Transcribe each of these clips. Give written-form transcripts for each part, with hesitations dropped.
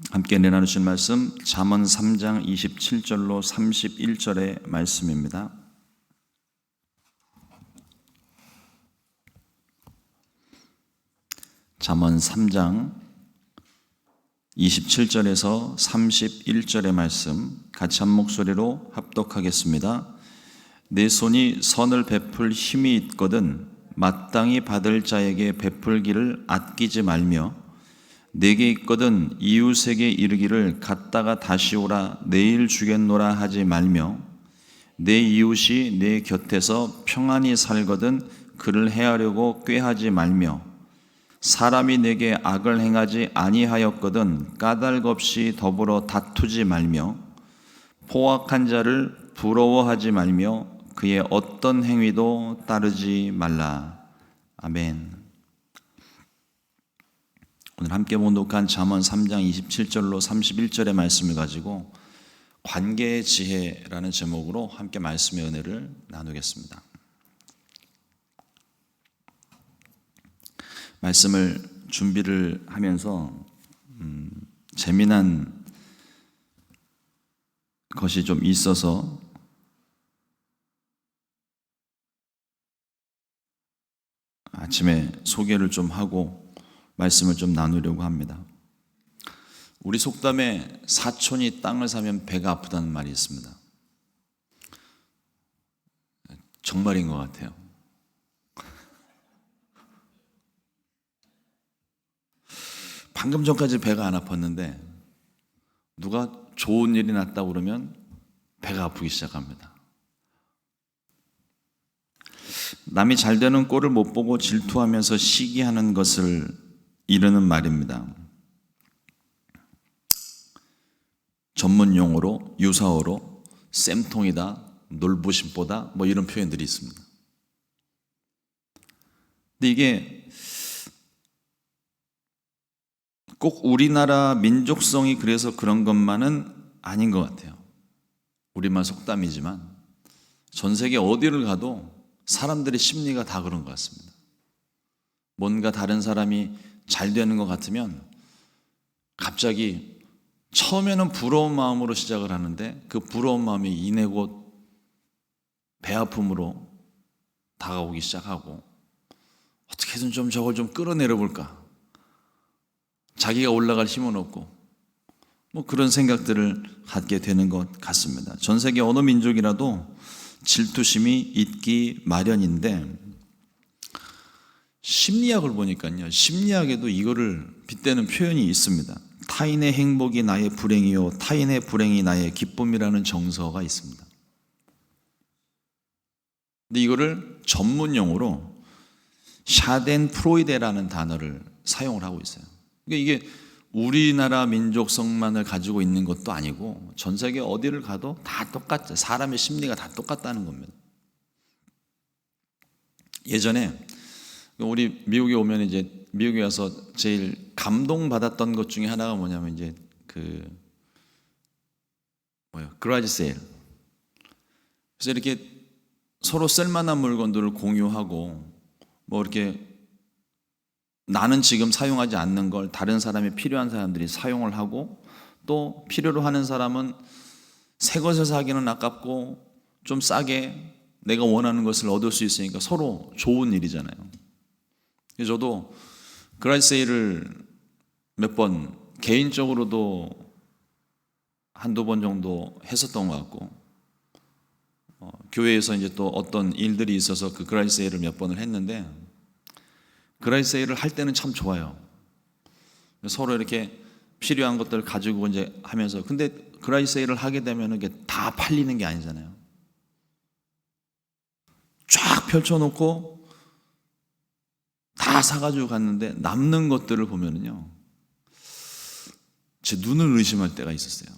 함께 나누실 말씀 잠언 3장 27절로 31절의 말씀입니다. 잠언 3장 27절에서 31절의 말씀 같이 한 목소리로 합독하겠습니다. 내 손이 선을 베풀 힘이 있거든 마땅히 받을 자에게 베풀기를 아끼지 말며 내게 있거든 이웃에게 이르기를 갔다가 다시 오라 내일 주겠노라 하지 말며 내 이웃이 내 곁에서 평안히 살거든 그를 해하려고 꾀하지 말며 사람이 내게 악을 행하지 아니하였거든 까닭 없이 더불어 다투지 말며 포악한 자를 부러워하지 말며 그의 어떤 행위도 따르지 말라. 아멘. 오늘 함께 봉독한 잠언 3장 27절로 31절의 말씀을 가지고 관계의 지혜라는 제목으로 함께 말씀의 은혜를 나누겠습니다. 말씀을 준비를 하면서 재미난 것이 좀 있어서 아침에 소개를 좀 하고 말씀을 좀 나누려고 합니다. 우리 속담에 사촌이 땅을 사면 배가 아프다는 말이 있습니다. 정말인 것 같아요. 방금 전까지 배가 안 아팠는데 누가 좋은 일이 났다고 그러면 배가 아프기 시작합니다. 남이 잘 되는 꼴을 못 보고 질투하면서 시기하는 것을 이르는 말입니다. 전문 용어로 유사어로 쌤통이다, 놀부심보다 뭐 이런 표현들이 있습니다. 근데 이게 꼭 우리나라 민족성이 그래서 그런 것만은 아닌 것 같아요. 우리말 속담이지만 전 세계 어디를 가도 사람들의 심리가 다 그런 것 같습니다. 뭔가 다른 사람이 잘 되는 것 같으면 갑자기 처음에는 부러운 마음으로 시작을 하는데 그 부러운 마음이 이내 곧 배 아픔으로 다가오기 시작하고 어떻게든 좀 저걸 좀 끌어내려 볼까, 자기가 올라갈 힘은 없고 뭐 그런 생각들을 갖게 되는 것 같습니다. 전 세계 어느 민족이라도 질투심이 있기 마련인데 심리학을 보니까요, 심리학에도 이거를 빗대는 표현이 있습니다. 타인의 행복이 나의 불행이요 타인의 불행이 나의 기쁨이라는 정서가 있습니다. 근데 이거를 전문 용어로 샤덴프로이데라는 단어를 사용을 하고 있어요. 그러니까 이게 우리나라 민족성만을 가지고 있는 것도 아니고 전 세계 어디를 가도 다 똑같죠. 사람의 심리가 다 똑같다는 겁니다. 예전에 우리 미국에 오면 이제 미국에 와서 제일 감동받았던 것 중에 하나가 뭐냐면 이제 그라지 세일. 그래서 이렇게 서로 쓸만한 물건들을 공유하고 뭐 이렇게 나는 지금 사용하지 않는 걸 다른 사람이 필요한 사람들이 사용을 하고 또 필요로 하는 사람은 새 것을 사기는 아깝고 좀 싸게 내가 원하는 것을 얻을 수 있으니까 서로 좋은 일이잖아요. 그래서 저도 그라지 세일을 몇 번 개인적으로도 한두 번 정도 했었던 것 같고 교회에서 이제 또 어떤 일들이 있어서 그 그라지 세일을 몇 번을 했는데 그라지 세일을 할 때는 참 좋아요. 서로 이렇게 필요한 것들 가지고 이제 하면서 근데 그라지 세일을 하게 되면 이게 다 팔리는 게 아니잖아요. 쫙 펼쳐놓고 다 사가지고 갔는데 남는 것들을 보면은요, 제 눈을 의심할 때가 있었어요.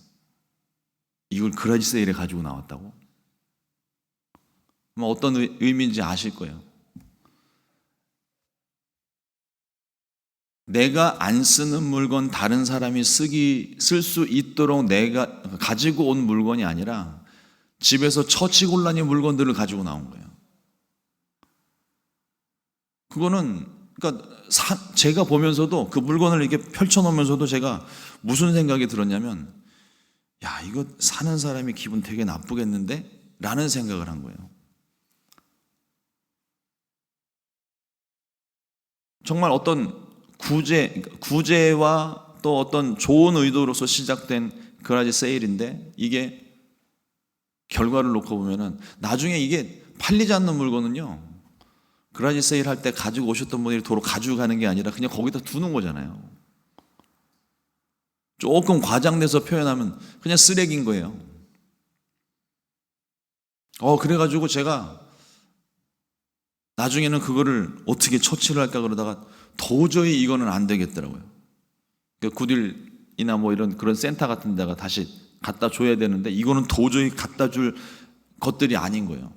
이걸 그라지 세일에 가지고 나왔다고? 뭐 어떤 의미인지 아실 거예요. 내가 안 쓰는 물건 다른 사람이 쓸 수 있도록 내가 가지고 온 물건이 아니라 집에서 처치곤란의 물건들을 가지고 나온 거예요. 그거는 그러니까 제가 보면서도 그 물건을 이렇게 펼쳐놓으면서도 제가 무슨 생각이 들었냐면, 야, 이거 사는 사람이 기분 되게 나쁘겠는데? 라는 생각을 한 거예요. 정말 어떤 구제와 또 어떤 좋은 의도로서 시작된 그라지 세일인데, 이게 결과를 놓고 보면은 나중에 이게 팔리지 않는 물건은요, 그라지 세일 할 때 가지고 오셨던 분들이 도로 가지고 가는 게 아니라 그냥 거기다 두는 거잖아요. 조금 과장돼서 표현하면 그냥 쓰레기인 거예요. 그래가지고 제가 나중에는 그거를 어떻게 처치를 할까 그러다가 도저히 이거는 안 되겠더라고요. 구딜이나 뭐 이런 그런 센터 같은 데가 다시 갖다 줘야 되는데, 이거는 도저히 갖다 줄 것들이 아닌 거예요.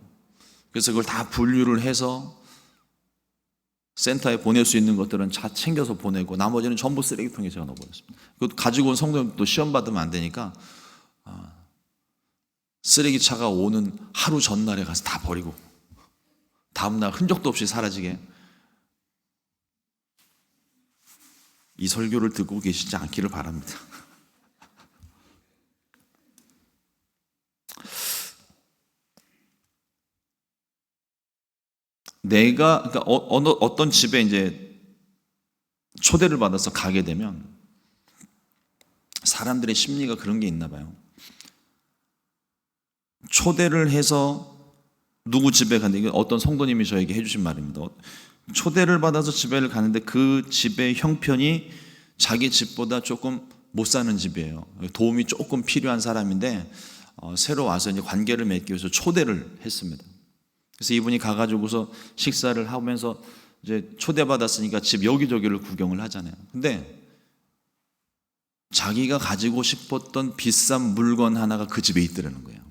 그래서 그걸 다 분류를 해서 센터에 보낼 수 있는 것들은 다 챙겨서 보내고, 나머지는 전부 쓰레기통에 제가 넣어버렸습니다. 그것도 가지고 온 성도님도 시험 받으면 안 되니까 쓰레기차가 오는 하루 전날에 가서 다 버리고 다음날 흔적도 없이 사라지게. 이 설교를 듣고 계시지 않기를 바랍니다. 그러니까 어떤 집에 이제 초대를 받아서 가게 되면 사람들의 심리가 그런 게 있나 봐요. 초대를 해서 누구 집에 갔는데, 이게 어떤 성도님이 저에게 해주신 말입니다. 초대를 받아서 집에를 가는데 그 집의 형편이 자기 집보다 조금 못 사는 집이에요. 도움이 조금 필요한 사람인데 새로 와서 이제 관계를 맺기 위해서 초대를 했습니다. 그래서 이분이 가가지고서 식사를 하면서 이제 초대받았으니까 집 여기저기를 구경을 하잖아요. 근데 자기가 가지고 싶었던 비싼 물건 하나가 그 집에 있더라는 거예요.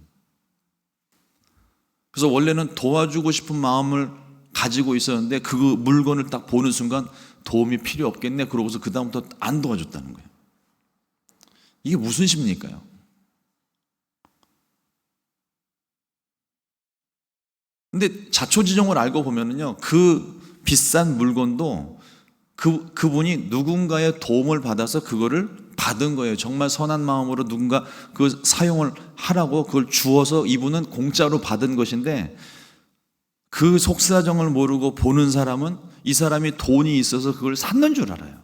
그래서 원래는 도와주고 싶은 마음을 가지고 있었는데 그 물건을 딱 보는 순간 도움이 필요 없겠네 그러고서 그 다음부터 안 도와줬다는 거예요. 이게 무슨 심리일까요? 근데 자초지종을 알고 보면은요, 그 비싼 물건도 그분이 누군가의 도움을 받아서 그거를 받은 거예요. 정말 선한 마음으로 누군가 그 사용을 하라고 그걸 주어서 이분은 공짜로 받은 것인데, 그 속사정을 모르고 보는 사람은 이 사람이 돈이 있어서 그걸 샀는 줄 알아요.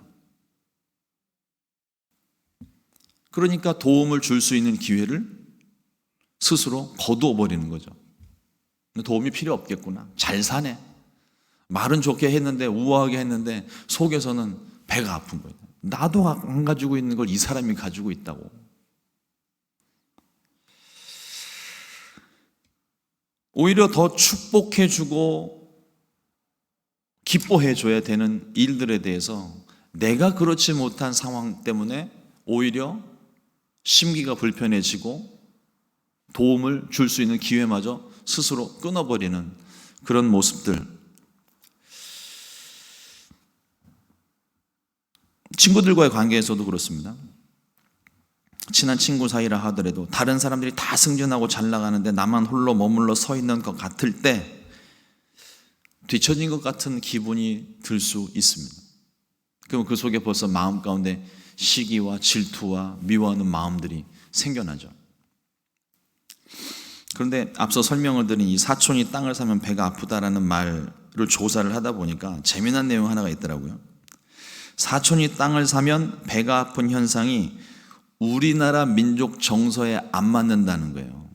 그러니까 도움을 줄 수 있는 기회를 스스로 거두어 버리는 거죠. 도움이 필요 없겠구나. 잘 사네. 말은 좋게 했는데, 우아하게 했는데 속에서는 배가 아픈 거예요. 나도 안 가지고 있는 걸 이 사람이 가지고 있다고. 오히려 더 축복해주고 기뻐해줘야 되는 일들에 대해서 내가 그렇지 못한 상황 때문에 오히려 심기가 불편해지고 도움을 줄 수 있는 기회마저 스스로 끊어버리는 그런 모습들. 친구들과의 관계에서도 그렇습니다. 친한 친구 사이라 하더라도 다른 사람들이 다 승진하고 잘 나가는데 나만 홀로 머물러 서 있는 것 같을 때 뒤처진 것 같은 기분이 들 수 있습니다. 그럼 그 속에 벌써 마음 가운데 시기와 질투와 미워하는 마음들이 생겨나죠. 그런데 앞서 설명을 드린 이 사촌이 땅을 사면 배가 아프다라는 말을 조사를 하다 보니까 재미난 내용 하나가 있더라고요. 사촌이 땅을 사면 배가 아픈 현상이 우리나라 민족 정서에 안 맞는다는 거예요.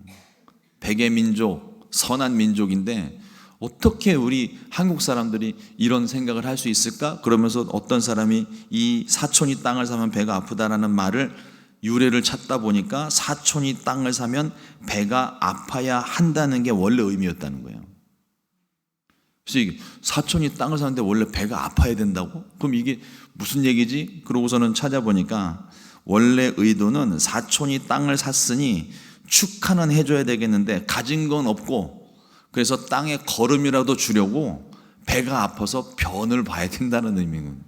백의 민족, 선한 민족인데 어떻게 우리 한국 사람들이 이런 생각을 할 수 있을까? 그러면서 어떤 사람이 이 사촌이 땅을 사면 배가 아프다라는 말을 유래를 찾다 보니까 사촌이 땅을 사면 배가 아파야 한다는 게 원래 의미였다는 거예요. 그래서 이게 사촌이 땅을 사는데 원래 배가 아파야 된다고? 그럼 이게 무슨 얘기지? 그러고서는 찾아보니까 원래 의도는 사촌이 땅을 샀으니 축하는 해줘야 되겠는데 가진 건 없고 그래서 땅에 거름이라도 주려고 배가 아파서 변을 봐야 된다는 의미는,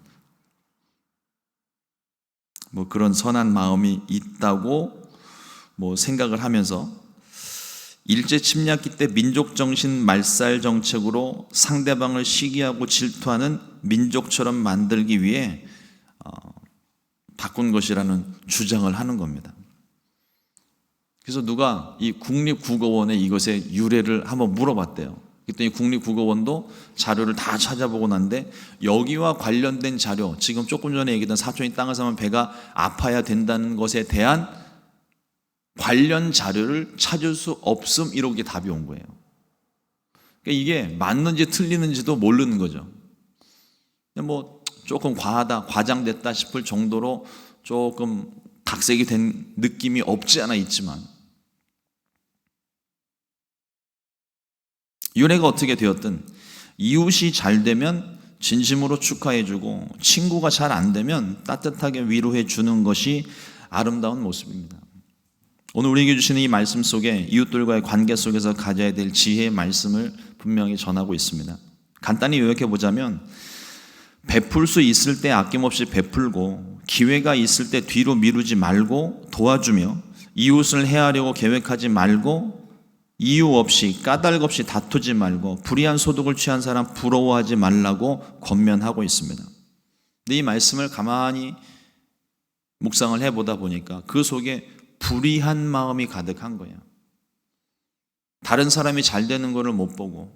뭐 그런 선한 마음이 있다고 뭐 생각을 하면서 일제 침략기 때 민족 정신 말살 정책으로 상대방을 시기하고 질투하는 민족처럼 만들기 위해 바꾼 것이라는 주장을 하는 겁니다. 그래서 누가 이 국립국어원에 이것의 유래를 한번 물어봤대요. 그랬더니 국립국어원도 자료를 다 찾아보고 난데 여기와 관련된 자료, 지금 조금 전에 얘기했던 사촌이 땅을 사면 배가 아파야 된다는 것에 대한 관련 자료를 찾을 수 없음, 이렇게 답이 온 거예요. 그러니까 이게 맞는지 틀리는지도 모르는 거죠. 뭐 조금 과하다, 과장됐다 싶을 정도로 조금 각색이 된 느낌이 없지 않아 있지만, 유래가 어떻게 되었든 이웃이 잘 되면 진심으로 축하해주고 친구가 잘 안 되면 따뜻하게 위로해 주는 것이 아름다운 모습입니다. 오늘 우리에게 주시는 이 말씀 속에 이웃들과의 관계 속에서 가져야 될 지혜의 말씀을 분명히 전하고 있습니다. 간단히 요약해 보자면, 베풀 수 있을 때 아낌없이 베풀고 기회가 있을 때 뒤로 미루지 말고 도와주며 이웃을 해하려고 계획하지 말고 이유 없이 까닭 없이 다투지 말고 불의한 소득을 취한 사람 부러워하지 말라고 권면하고 있습니다. 근데 이 말씀을 가만히 묵상을 해보다 보니까 그 속에 불의한 마음이 가득한 거예요. 다른 사람이 잘 되는 것을 못 보고,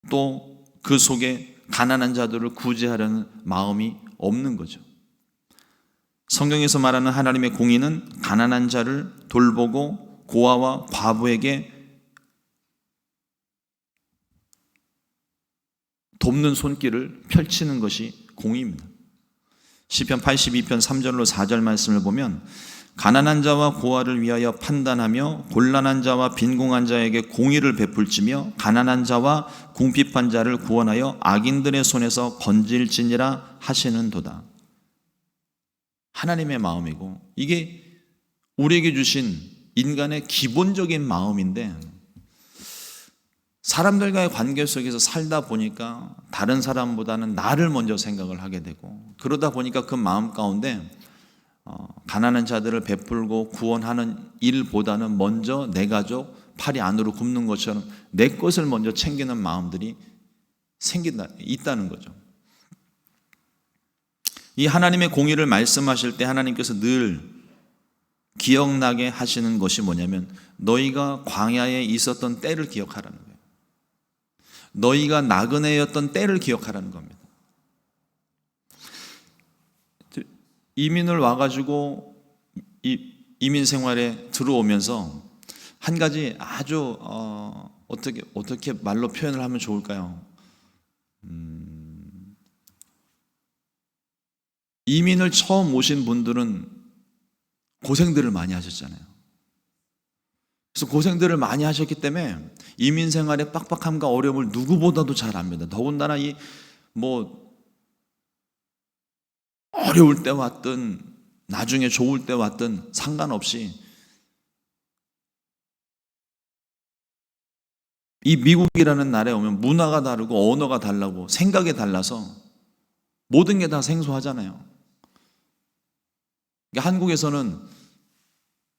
또 그 속에 가난한 자들을 구제하려는 마음이 없는 거죠. 성경에서 말하는 하나님의 공의는 가난한 자를 돌보고 고아와 과부에게 돕는 손길을 펼치는 것이 공의입니다. 시편 82편 3절로 4절 말씀을 보면, 가난한 자와 고아를 위하여 판단하며 곤란한 자와 빈궁한 자에게 공의를 베풀지며 가난한 자와 궁핍한 자를 구원하여 악인들의 손에서 건질지니라 하시는도다. 하나님의 마음이고, 이게 우리에게 주신 인간의 기본적인 마음인데, 사람들과의 관계 속에서 살다 보니까 다른 사람보다는 나를 먼저 생각을 하게 되고, 그러다 보니까 그 마음 가운데 가난한 자들을 베풀고 구원하는 일보다는 먼저 내 가족 팔이 안으로 굽는 것처럼 내 것을 먼저 챙기는 마음들이 있다는 거죠. 이 하나님의 공의를 말씀하실 때 하나님께서 늘 기억나게 하시는 것이 뭐냐면, 너희가 광야에 있었던 때를 기억하라는 거예요. 너희가 나그네였던 때를 기억하라는 겁니다. 이민을 와가지고 이민 생활에 들어오면서 한 가지 아주 어떻게 말로 표현을 하면 좋을까요? 이민을 처음 오신 분들은 고생들을 많이 하셨잖아요. 그래서 고생들을 많이 하셨기 때문에 이민 생활의 빡빡함과 어려움을 누구보다도 잘 압니다. 더군다나 어려울 때 왔든 나중에 좋을 때 왔든 상관없이 이 미국이라는 나라에 오면 문화가 다르고 언어가 달라고 생각이 달라서 모든 게 다 생소하잖아요. 그러니까 한국에서는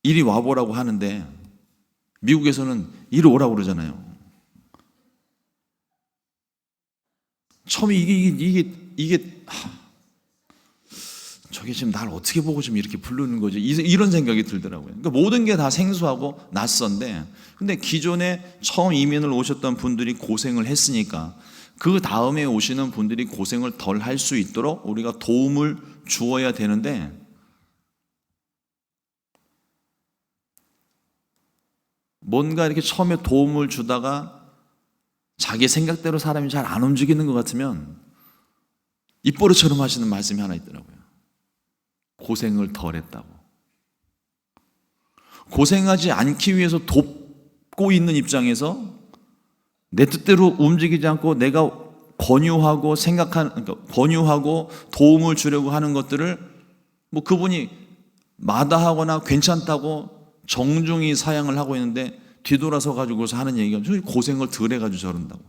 이리 와보라고 하는데 미국에서는 이리 오라고 그러잖아요. 처음에 이게 저게 지금 날 어떻게 보고 좀 이렇게 부르는 거지? 이런 생각이 들더라고요. 그러니까 모든 게 다 생소하고 낯선데, 근데 기존에 처음 이민을 오셨던 분들이 고생을 했으니까 그 다음에 오시는 분들이 고생을 덜 할 수 있도록 우리가 도움을 주어야 되는데, 뭔가 이렇게 처음에 도움을 주다가 자기 생각대로 사람이 잘 안 움직이는 것 같으면 입버릇처럼 하시는 말씀이 하나 있더라고요. 고생을 덜 했다고. 고생하지 않기 위해서 돕고 있는 입장에서 내 뜻대로 움직이지 않고 내가 권유하고 권유하고 도움을 주려고 하는 것들을 그분이 마다하거나 괜찮다고 정중히 사양을 하고 있는데 뒤돌아서 가지고서 하는 얘기가 고생을 덜 해가지고 저런다고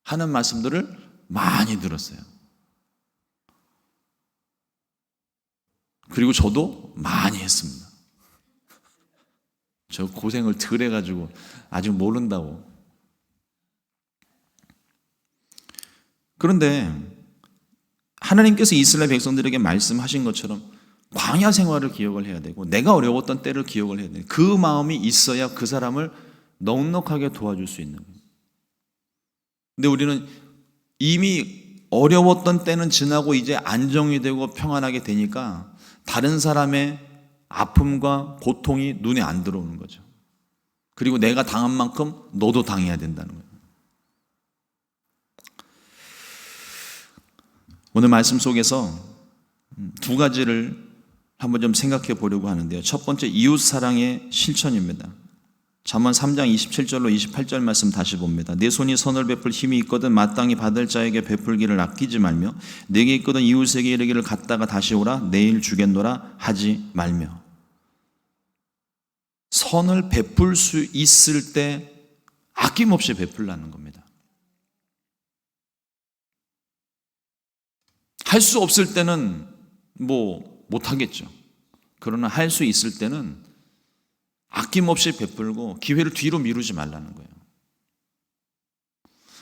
하는 말씀들을 많이 들었어요. 그리고 저도 많이 했습니다. 저 고생을 덜 해가지고 아직 모른다고. 그런데 하나님께서 이스라엘 백성들에게 말씀하신 것처럼 광야 생활을 기억을 해야 되고 내가 어려웠던 때를 기억을 해야 돼. 그 마음이 있어야 그 사람을 넉넉하게 도와줄 수 있는 거예요. 근데 우리는 이미 어려웠던 때는 지나고 이제 안정이 되고 평안하게 되니까 다른 사람의 아픔과 고통이 눈에 안 들어오는 거죠. 그리고 내가 당한 만큼 너도 당해야 된다는 거예요. 오늘 말씀 속에서 두 가지를 한번 좀 생각해 보려고 하는데요. 첫 번째, 이웃 사랑의 실천입니다. 잠언 3장 27절로 28절 말씀 다시 봅니다. 내 손이 선을 베풀 힘이 있거든 마땅히 받을 자에게 베풀기를 아끼지 말며 내게 있거든 이웃에게 이르기를 갔다가 다시 오라 내일 주겠노라 하지 말며. 선을 베풀 수 있을 때 아낌없이 베풀라는 겁니다. 할 수 없을 때는 못하겠죠. 그러나 할 수 있을 때는 아낌없이 베풀고 기회를 뒤로 미루지 말라는 거예요.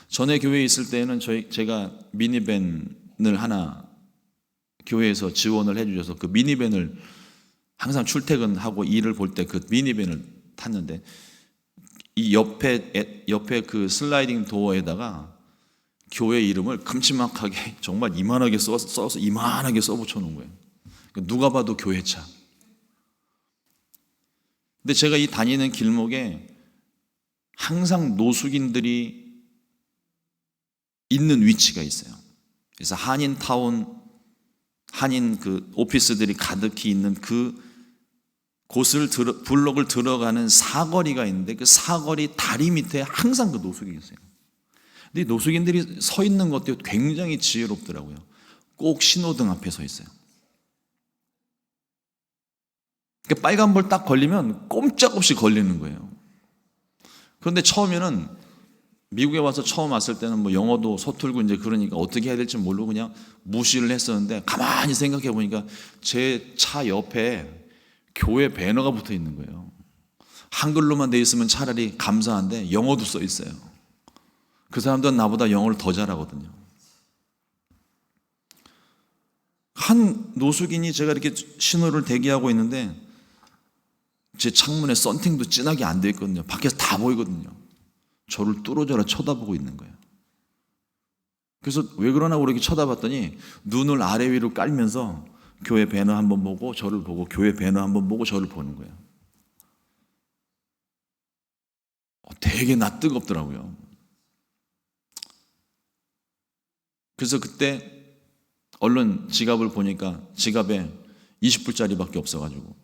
전에 교회에 있을 때는 제가 미니밴을 하나 교회에서 지원을 해주셔서 그 미니밴을 항상 출퇴근하고 일을 볼 때 그 미니밴을 탔는데 이 옆에 그 슬라이딩 도어에다가 교회 이름을 큼지막하게 정말 이만하게 써서 이만하게 써붙여 놓은 거예요. 누가 봐도 교회차. 근데 제가 이 다니는 길목에 항상 노숙인들이 있는 위치가 있어요. 그래서 한인타운, 한인 그 오피스들이 가득히 있는 그 곳을 블록을 들어가는 사거리가 있는데 그 사거리 다리 밑에 항상 그 노숙이 있어요. 근데 노숙인들이 서 있는 것도 굉장히 지혜롭더라고요. 꼭 신호등 앞에 서 있어요. 빨간불 딱 걸리면 꼼짝없이 걸리는 거예요. 그런데 처음에는 미국에 와서 처음 왔을 때는 영어도 서툴고 이제 그러니까 어떻게 해야 될지 모르고 그냥 무시를 했었는데 가만히 생각해 보니까 제 차 옆에 교회 배너가 붙어 있는 거예요. 한글로만 돼 있으면 차라리 감사한데 영어도 써 있어요. 그 사람들은 나보다 영어를 더 잘하거든요. 한 노숙인이 제가 이렇게 신호를 대기하고 있는데 제 창문에 썬팅도 진하게 안 돼 있거든요. 밖에서 다 보이거든요. 저를 뚫어져라 쳐다보고 있는 거예요. 그래서 왜 그러나 그렇게 쳐다봤더니 눈을 아래 위로 깔면서 교회 배너 한번 보고 저를 보고 교회 배너 한번 보고 저를 보는 거예요. 되게 낯뜨겁더라고요. 그래서 그때 얼른 지갑을 보니까 지갑에 20불짜리밖에 없어가지고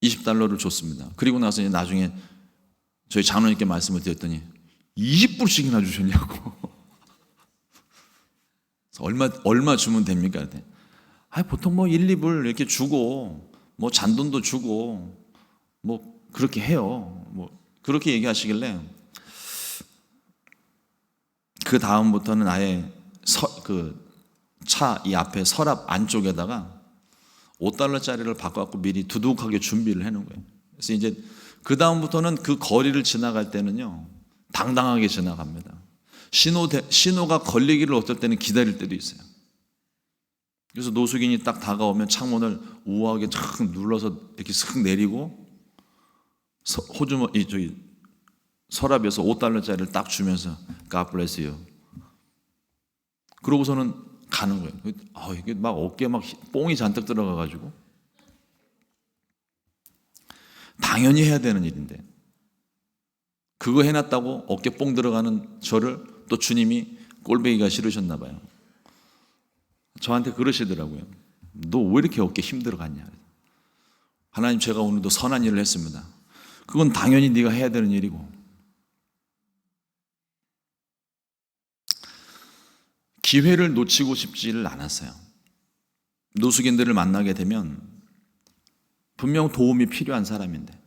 20달러를 줬습니다. 그리고 나서 나중에 저희 장로님께 말씀을 드렸더니 20불씩이나 주셨냐고. 얼마 주면 됩니까? 보통 1, 2불 이렇게 주고 잔돈도 주고 그렇게 해요. 그렇게 얘기하시길래 그 다음부터는 아예 차 이 앞에 서랍 안쪽에다가 5달러짜리를 바꿔갖고 미리 두둑하게 준비를 해놓은 거예요. 그래서 이제 그 다음부터는 그 거리를 지나갈 때는요 당당하게 지나갑니다. 신호가 걸리기를 어떨 때는 기다릴 때도 있어요. 그래서 노숙인이 딱 다가오면 창문을 우아하게 탁 눌러서 이렇게 슥 내리고 서랍에서 5달러짜리를 딱 주면서 God bless you. 그러고서는 가는 거예요. 이게 막 어깨에 막 뽕이 잔뜩 들어가가지고 당연히 해야 되는 일인데 그거 해놨다고 어깨 뽕 들어가는 저를 또 주님이 꼴배기가 싫으셨나 봐요. 저한테 그러시더라고요. 너 왜 이렇게 어깨 힘들어 갔냐. 하나님, 제가 오늘도 선한 일을 했습니다. 그건 당연히 네가 해야 되는 일이고. 기회를 놓치고 싶지를 않았어요. 노숙인들을 만나게 되면 분명 도움이 필요한 사람인데,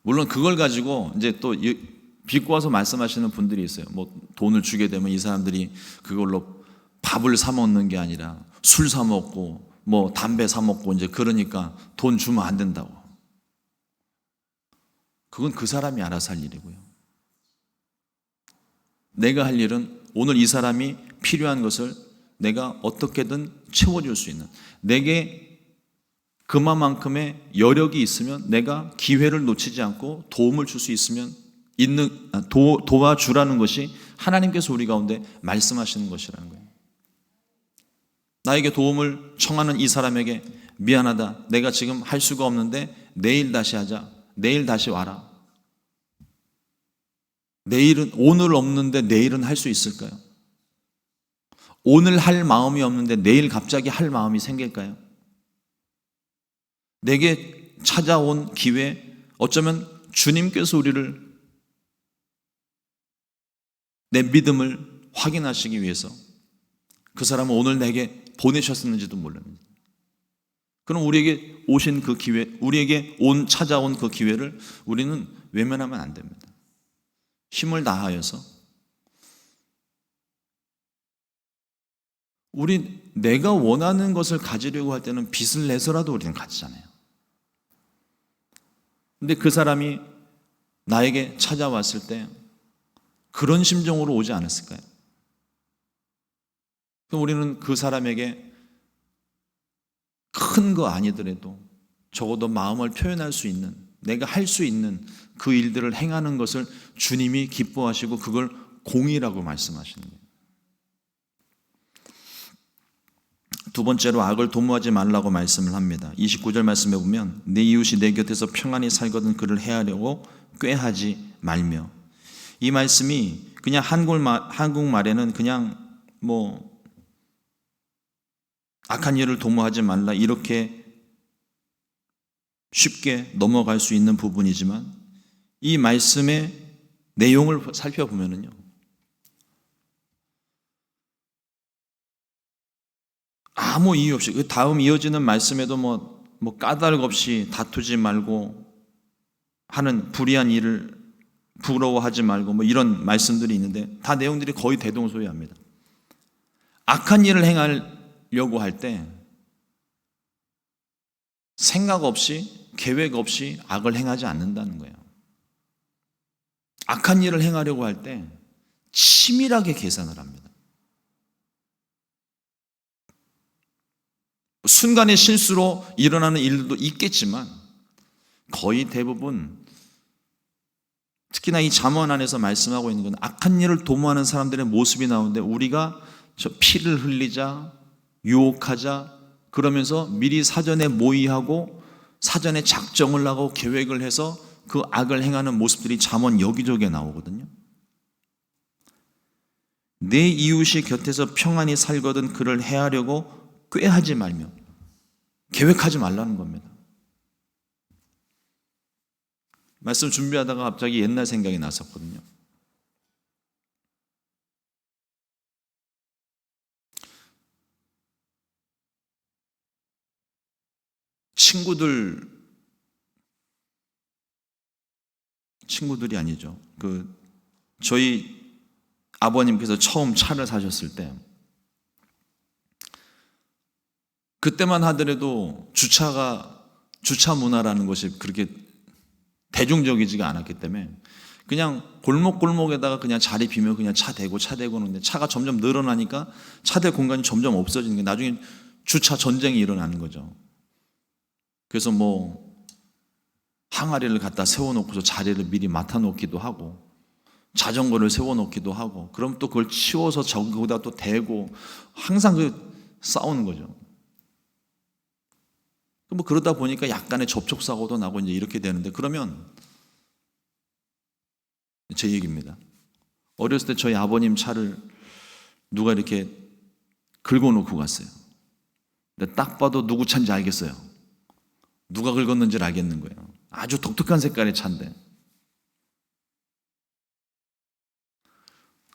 물론 그걸 가지고 이제 또 빚고 와서 말씀하시는 분들이 있어요. 돈을 주게 되면 이 사람들이 그걸로 밥을 사 먹는 게 아니라 술 사 먹고 담배 사 먹고 이제 그러니까 돈 주면 안 된다고. 그건 그 사람이 알아서 할 일이고요. 내가 할 일은 오늘 이 사람이 필요한 것을 내가 어떻게든 채워줄 수 있는, 내게 그만큼의 여력이 있으면 내가 기회를 놓치지 않고 도움을 줄 수 있으면 도와주라는 것이 하나님께서 우리 가운데 말씀하시는 것이라는 거예요. 나에게 도움을 청하는 이 사람에게 미안하다, 내가 지금 할 수가 없는데 내일 다시 하자, 내일 다시 와라. 내일은, 오늘 없는데 내일은 할 수 있을까요? 오늘 할 마음이 없는데 내일 갑자기 할 마음이 생길까요? 내게 찾아온 기회, 어쩌면 주님께서 우리를, 내 믿음을 확인하시기 위해서 그 사람은 오늘 내게 보내셨었는지도 모릅니다. 그럼 우리에게 오신 그 기회, 우리에게 찾아온 그 기회를 우리는 외면하면 안 됩니다. 힘을 다하여서 내가 원하는 것을 가지려고 할 때는 빚을 내서라도 우리는 가지잖아요. 근데 그 사람이 나에게 찾아왔을 때 그런 심정으로 오지 않았을까요? 그럼 우리는 그 사람에게 큰 거 아니더라도 적어도 마음을 표현할 수 있는, 내가 할 수 있는 그 일들을 행하는 것을 주님이 기뻐하시고 그걸 공의라고 말씀하시는 거예요. 두 번째로 악을 도모하지 말라고 말씀을 합니다. 29절 말씀에 보면 내 이웃이 내 곁에서 평안히 살거든 그를 해하려고 꾀하지 말며, 이 말씀이 그냥 한국말에는 그냥 악한 일을 도모하지 말라 이렇게 쉽게 넘어갈 수 있는 부분이지만 이 말씀의 내용을 살펴보면요, 아무 이유 없이 그 다음 이어지는 말씀에도 까닭 없이 다투지 말고 하는 불의한 일을 부러워하지 말고 이런 말씀들이 있는데 다 내용들이 거의 대동소이합니다. 악한 일을 행하려고 할 때 생각 없이 계획 없이 악을 행하지 않는다는 거예요. 악한 일을 행하려고 할 때 치밀하게 계산을 합니다. 순간의 실수로 일어나는 일도 있겠지만 거의 대부분, 특히나 이 잠언 안에서 말씀하고 있는 건 악한 일을 도모하는 사람들의 모습이 나오는데, 우리가 저 피를 흘리자, 유혹하자 그러면서 미리 사전에 모의하고 사전에 작정을 하고 계획을 해서 그 악을 행하는 모습들이 잠언 여기저기에 나오거든요. 내 이웃이 곁에서 평안히 살거든 그를 해하려고 꾀하지 말며, 계획하지 말라는 겁니다. 말씀 준비하다가 갑자기 옛날 생각이 났었거든요. 친구들이 아니죠. 저희 아버님께서 처음 차를 사셨을 때, 그때만 하더라도 주차 문화라는 것이 그렇게 대중적이지가 않았기 때문에 그냥 골목골목에다가 그냥 자리 비면 그냥 차 대고 하는데, 차가 점점 늘어나니까 차 댈 공간이 점점 없어지는 게, 나중에 주차 전쟁이 일어나는 거죠. 그래서 항아리를 갖다 세워놓고서 자리를 미리 맡아놓기도 하고, 자전거를 세워놓기도 하고, 그럼 또 그걸 치워서 거기다 또 대고, 항상 싸우는 거죠. 그러다 보니까 약간의 접촉사고도 나고 이제 이렇게 되는데, 그러면 제 얘기입니다. 어렸을 때 저희 아버님 차를 누가 이렇게 긁어놓고 갔어요. 근데 딱 봐도 누구 차인지 알겠어요. 누가 긁었는지를 알겠는 거예요. 아주 독특한 색깔의 차인데.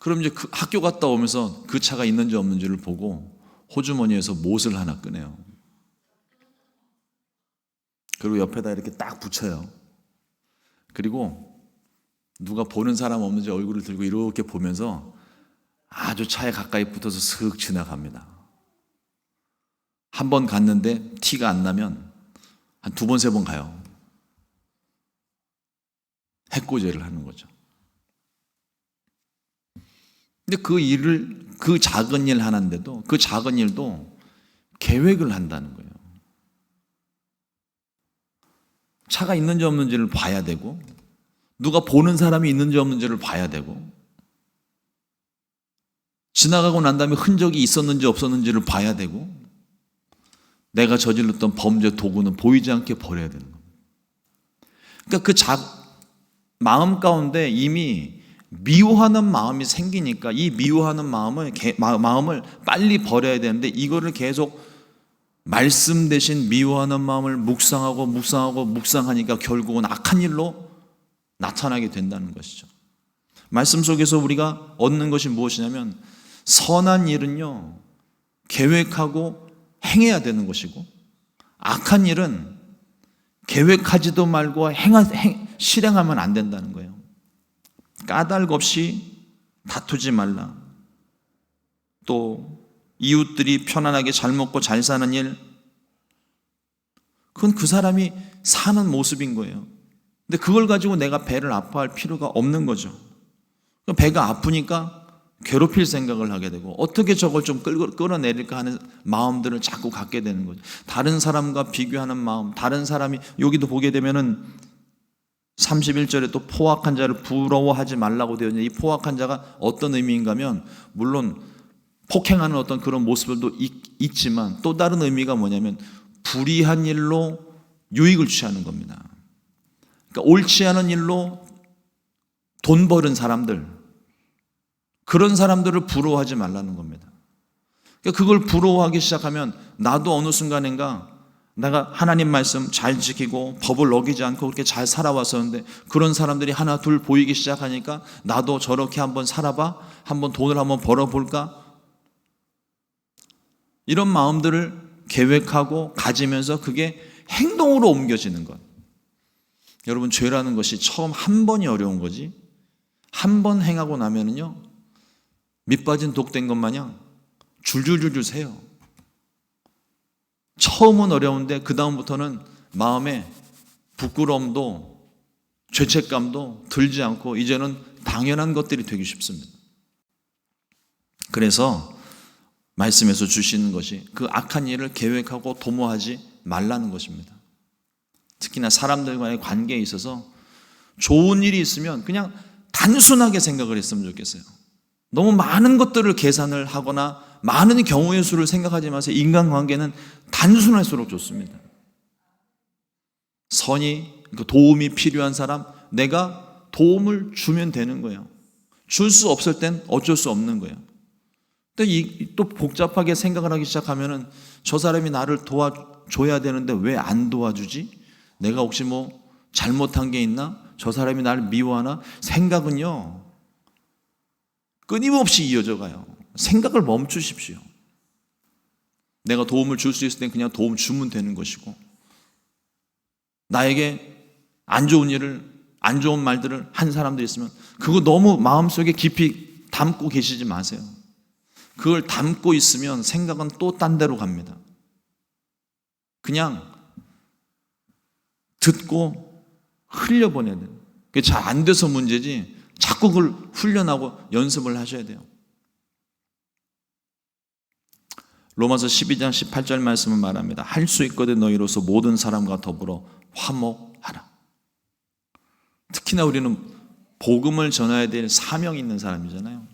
그럼 이제 학교 갔다 오면서 그 차가 있는지 없는지를 보고 호주머니에서 못을 하나 꺼내요. 그리고 옆에다 이렇게 딱 붙여요. 그리고 누가 보는 사람 없는지 얼굴을 들고 이렇게 보면서 아주 차에 가까이 붙어서 슥 지나갑니다. 한 번 갔는데 티가 안 나면 한 두 번, 세 번 가요. 해코지를 하는 거죠. 근데 그 작은 일 하나인데도, 그 작은 일도 계획을 한다는 거예요. 차가 있는지 없는지를 봐야 되고, 누가 보는 사람이 있는지 없는지를 봐야 되고, 지나가고 난 다음에 흔적이 있었는지 없었는지를 봐야 되고, 내가 저질렀던 범죄 도구는 보이지 않게 버려야 되는 겁니다. 그러니까 마음 가운데 이미 미워하는 마음이 생기니까 이 미워하는 마음을 빨리 버려야 되는데, 이거를 계속 말씀 대신 미워하는 마음을 묵상하니까 결국은 악한 일로 나타나게 된다는 것이죠. 말씀 속에서 우리가 얻는 것이 무엇이냐면, 선한 일은요 계획하고 행해야 되는 것이고, 악한 일은 계획하지도 말고 실행하면 안 된다는 거예요. 까닭 없이 다투지 말라. 또 이웃들이 편안하게 잘 먹고 잘 사는 일, 그건 그 사람이 사는 모습인 거예요. 근데 그걸 가지고 내가 배를 아파할 필요가 없는 거죠. 배가 아프니까 괴롭힐 생각을 하게 되고, 어떻게 저걸 좀 끌어내릴까 하는 마음들을 자꾸 갖게 되는 거죠. 다른 사람과 비교하는 마음, 다른 사람이, 여기도 보게 되면은 31절에 또 포악한 자를 부러워하지 말라고 되어 있는데, 이 포악한 자가 어떤 의미인가 하면, 물론 폭행하는 어떤 그런 모습들도 있지만 또 다른 의미가 뭐냐면 불의한 일로 유익을 취하는 겁니다. 그러니까 옳지 않은 일로 돈 버는 사람들, 그런 사람들을 부러워하지 말라는 겁니다. 그러니까 그걸 부러워하기 시작하면 나도 어느 순간인가 내가 하나님 말씀 잘 지키고 법을 어기지 않고 그렇게 잘 살아왔었는데, 그런 사람들이 하나 둘 보이기 시작하니까 나도 저렇게 한번 살아봐, 한번 돈을 한번 벌어볼까, 이런 마음들을 계획하고 가지면서 그게 행동으로 옮겨지는 것. 여러분, 죄라는 것이 처음 한 번이 어려운 거지, 한 번 행하고 나면은요 밑빠진 독된 것 마냥 줄줄줄줄 새요. 처음은 어려운데 그 다음부터는 마음에 부끄러움도 죄책감도 들지 않고 이제는 당연한 것들이 되기 쉽습니다. 그래서 말씀에서 주시는 것이 그 악한 일을 계획하고 도모하지 말라는 것입니다. 특히나 사람들과의 관계에 있어서 좋은 일이 있으면 그냥 단순하게 생각을 했으면 좋겠어요. 너무 많은 것들을 계산을 하거나 많은 경우의 수를 생각하지 마세요. 인간관계는 단순할수록 좋습니다. 선이, 도움이 필요한 사람, 내가 도움을 주면 되는 거예요. 줄 수 없을 땐 어쩔 수 없는 거예요. 근데 또 복잡하게 생각을 하기 시작하면은 저 사람이 나를 도와줘야 되는데 왜 안 도와주지? 내가 혹시 뭐 잘못한 게 있나? 저 사람이 나를 미워하나? 생각은요 끊임없이 이어져 가요. 생각을 멈추십시오. 내가 도움을 줄 수 있을 땐 그냥 도움 주면 되는 것이고, 나에게 안 좋은 일을, 안 좋은 말들을 한 사람들이 있으면 그거 너무 마음속에 깊이 담고 계시지 마세요. 그걸 담고 있으면 생각은 또 딴 데로 갑니다. 그냥 듣고 흘려보내야 돼요. 그게 잘 안 돼서 문제지, 자꾸 그걸 훈련하고 연습을 하셔야 돼요. 로마서 12장 18절 말씀은 말합니다. 할 수 있거든 너희로서 모든 사람과 더불어 화목하라. 특히나 우리는 복음을 전해야 될 사명이 있는 사람이잖아요.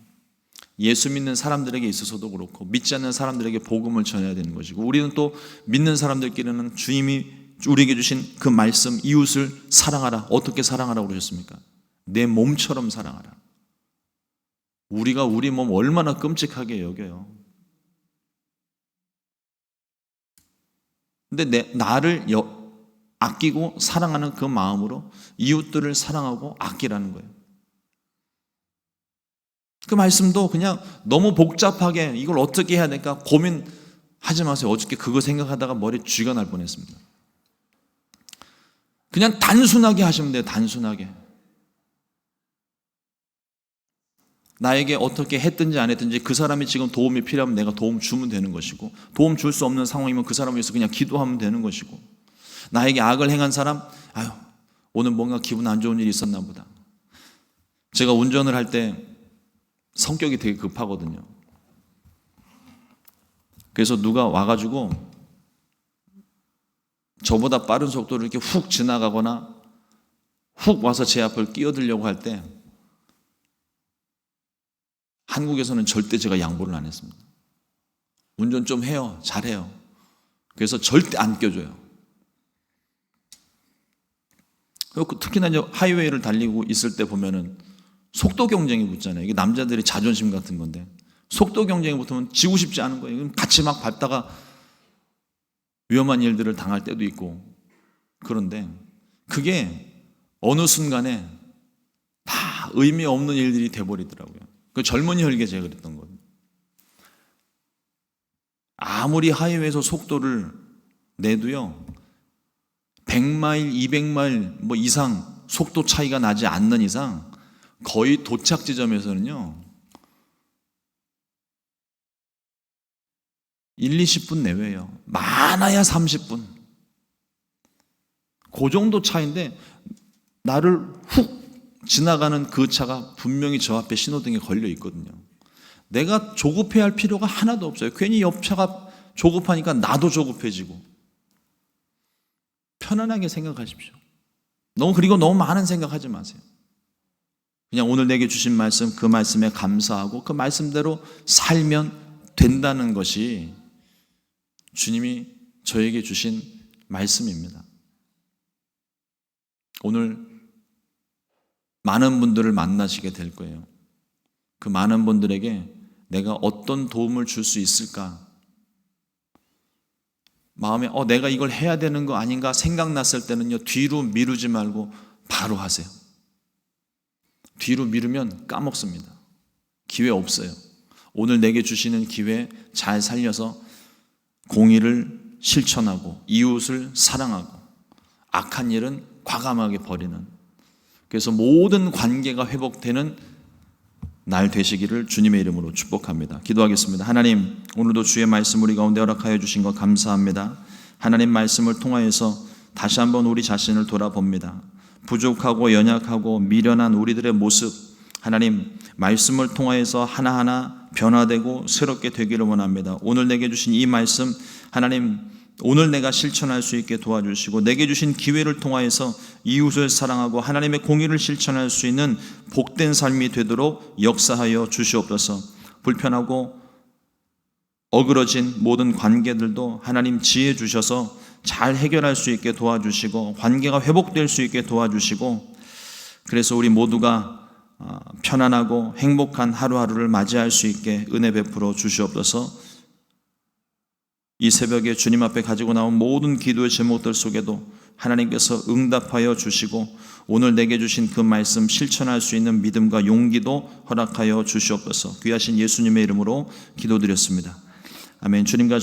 예수 믿는 사람들에게 있어서도 그렇고 믿지 않는 사람들에게 복음을 전해야 되는 것이고, 우리는 또 믿는 사람들끼리는 주님이 우리에게 주신 그 말씀, 이웃을 사랑하라. 어떻게 사랑하라고 그러셨습니까? 내 몸처럼 사랑하라. 우리가 우리 몸 얼마나 끔찍하게 여겨요. 근데 나를 아끼고 사랑하는 그 마음으로 이웃들을 사랑하고 아끼라는 거예요. 그 말씀도 그냥 너무 복잡하게 이걸 어떻게 해야 될까 고민하지 마세요. 어저께 그거 생각하다가 머리에 쥐가 날 뻔했습니다. 그냥 단순하게 하시면 돼요. 단순하게. 나에게 어떻게 했든지 안 했든지 그 사람이 지금 도움이 필요하면 내가 도움 주면 되는 것이고, 도움 줄 수 없는 상황이면 그 사람을 위해서 그냥 기도하면 되는 것이고, 나에게 악을 행한 사람, 오늘 뭔가 기분 안 좋은 일이 있었나 보다. 제가 운전을 할 때 성격이 되게 급하거든요. 그래서 누가 와가지고 저보다 빠른 속도로 이렇게 훅 지나가거나 훅 와서 제 앞을 끼어들려고 할 때 한국에서는 절대 제가 양보를 안 했습니다. 운전 좀 해요. 잘해요. 그래서 절대 안 껴줘요. 특히나 이제 하이웨이를 달리고 있을 때 보면은 속도 경쟁이 붙잖아요. 이게 남자들의 자존심 같은 건데 속도 경쟁이 붙으면 지고 싶지 않은 거예요. 같이 막 밟다가 위험한 일들을 당할 때도 있고. 그런데 그게 어느 순간에 다 의미 없는 일들이 돼버리더라고요. 그 젊은이 혈기에 제가 그랬던 거예요. 아무리 하이웨이에서 속도를 내도요 100마일, 200마일 뭐 이상 속도 차이가 나지 않는 이상 거의 도착 지점에서는요 1, 20분 내외예요. 많아야 30분. 그 정도 차인데 나를 훅 지나가는 그 차가 분명히 저 앞에 신호등에 걸려 있거든요. 내가 조급해야 할 필요가 하나도 없어요. 괜히 옆차가 조급하니까 나도 조급해지고. 편안하게 생각하십시오. 그리고 너무 많은 생각하지 마세요. 그냥 오늘 내게 주신 말씀, 그 말씀에 감사하고 그 말씀대로 살면 된다는 것이 주님이 저에게 주신 말씀입니다. 오늘 많은 분들을 만나시게 될 거예요. 그 많은 분들에게 내가 어떤 도움을 줄 수 있을까? 마음에 내가 이걸 해야 되는 거 아닌가 생각났을 때는요 뒤로 미루지 말고 바로 하세요. 뒤로 미루면 까먹습니다. 기회 없어요. 오늘 내게 주시는 기회 잘 살려서 공의를 실천하고 이웃을 사랑하고 악한 일은 과감하게 버리는, 그래서 모든 관계가 회복되는 날 되시기를 주님의 이름으로 축복합니다. 기도하겠습니다. 하나님, 오늘도 주의 말씀 우리 가운데 허락하여 주신 것 감사합니다. 하나님 말씀을 통하여서 다시 한번 우리 자신을 돌아봅니다. 부족하고 연약하고 미련한 우리들의 모습, 하나님 말씀을 통하여서 하나하나 변화되고 새롭게 되기를 원합니다. 오늘 내게 주신 이 말씀, 하나님 오늘 내가 실천할 수 있게 도와주시고 내게 주신 기회를 통하여서 이웃을 사랑하고 하나님의 공의를 실천할 수 있는 복된 삶이 되도록 역사하여 주시옵소서. 불편하고 어그러진 모든 관계들도 하나님 지혜 주셔서 잘 해결할 수 있게 도와주시고 관계가 회복될 수 있게 도와주시고, 그래서 우리 모두가 편안하고 행복한 하루하루를 맞이할 수 있게 은혜 베풀어 주시옵소서. 이 새벽에 주님 앞에 가지고 나온 모든 기도의 제목들 속에도 하나님께서 응답하여 주시고 오늘 내게 주신 그 말씀 실천할 수 있는 믿음과 용기도 허락하여 주시옵소서. 귀하신 예수님의 이름으로 기도드렸습니다. 아멘. 주님과